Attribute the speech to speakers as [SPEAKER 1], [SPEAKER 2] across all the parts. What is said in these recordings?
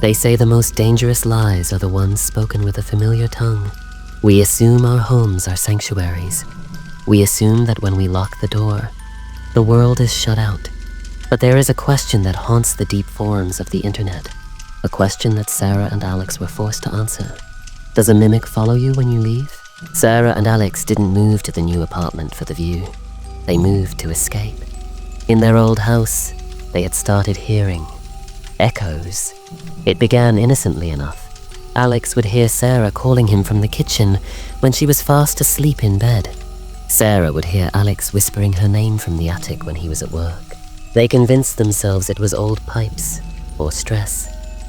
[SPEAKER 1] They say the most dangerous lies are the ones spoken with a familiar tongue. We assume our homes are sanctuaries. We assume that when we lock the door, the world is shut out. But there is a question that haunts the deep forums of the internet. A question that Sarah and Alex were forced to answer. Does a mimic follow you when you leave? Sarah and Alex didn't move to the new apartment for the view. They moved to escape. In their old house, they had started hearing echoes. It began innocently enough. Alex would hear Sarah calling him from the kitchen when she was fast asleep in bed. Sarah would hear Alex whispering her name from the attic when he was at work. They convinced themselves it was old pipes or stress.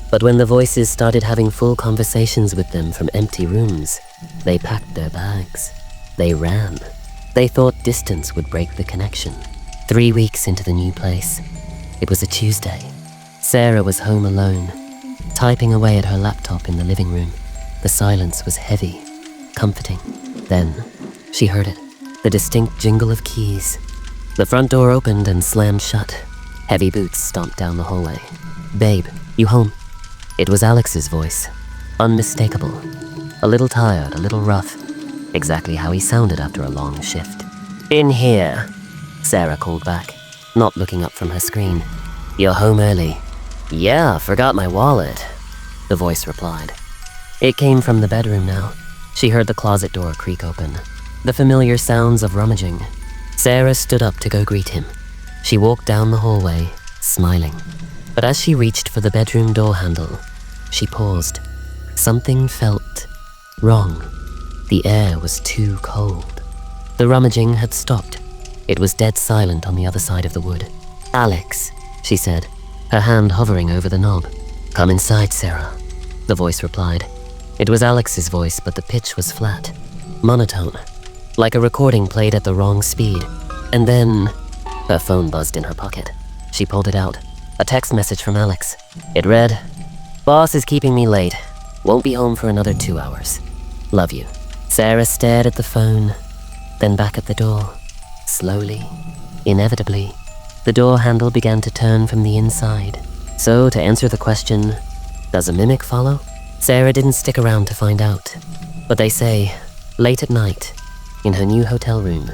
[SPEAKER 1] But when the voices started having full conversations with them from empty rooms, they packed their bags. They ran. They thought distance would break the connection. 3 weeks into the new place. It was a Tuesday. Sarah was home alone, typing away at her laptop in the living room. The silence was heavy, comforting. Then, she heard it, the distinct jingle of keys. The front door opened and slammed shut. Heavy boots stomped down the hallway. "Babe, you home?" It was Alex's voice, unmistakable. A little tired, a little rough. Exactly how he sounded after a long shift. "In here," Sarah called back, not looking up from her screen. "You're home early." "Yeah, forgot my wallet," the voice replied. It came from the bedroom now. She heard the closet door creak open, the familiar sounds of rummaging. Sarah stood up to go greet him. She walked down the hallway, smiling. But as she reached for the bedroom door handle, she paused. Something felt wrong. The air was too cold. The rummaging had stopped. It was dead silent on the other side of the wood. "Alex," she said, her hand hovering over the knob. "Come inside, Sarah," the voice replied. It was Alex's voice, but the pitch was flat, monotone, like a recording played at the wrong speed. And then, her phone buzzed in her pocket. She pulled it out. A text message from Alex. It read, "Boss is keeping me late. Won't be home for another 2 hours. Love you." Sarah stared at the phone, then back at the door. Slowly, inevitably, the door handle began to turn from the inside. So, to answer the question, does a mimic follow? Sarah didn't stick around to find out. But they say, late at night, in her new hotel room,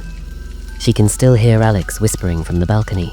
[SPEAKER 1] she can still hear Alex whispering from the balcony.